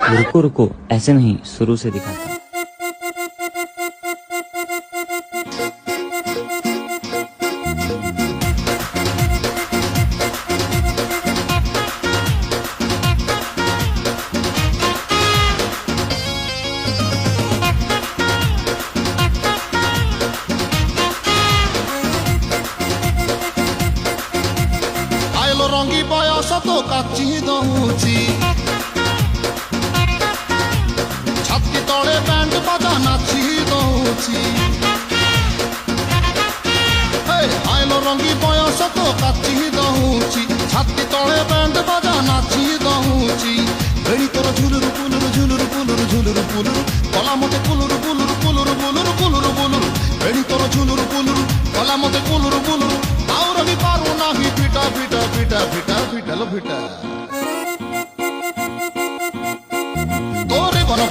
रुको रुको, ऐसे नहीं, शुरू से दिखाता हूँ। আইলো রঙি বয়স তো কাচি দউছি ছাতি তলে ব্যান্ড বাজা নাচি দউছি আইলো রঙি বয়স তো কাচি দউছি ছাতি তলে ব্যান্ড বাজা নাচি দউছি বেড়ি তোর ঝুলুরু পুলুরু ঝুলুরু পুলুরু ঝুলুরু পুলুরু কলা মতে পুলুরু পুলুরু পুলুরু পুলুরু পুলুরু পুলুরু বেড়ি তোর ঝুলুরু পুলুরু কলা মতে পুলুরু পুলুরু আর আমি পারু নাহি পিটা পিটা পিটা পিটা পিটালো পিটা তোরে বন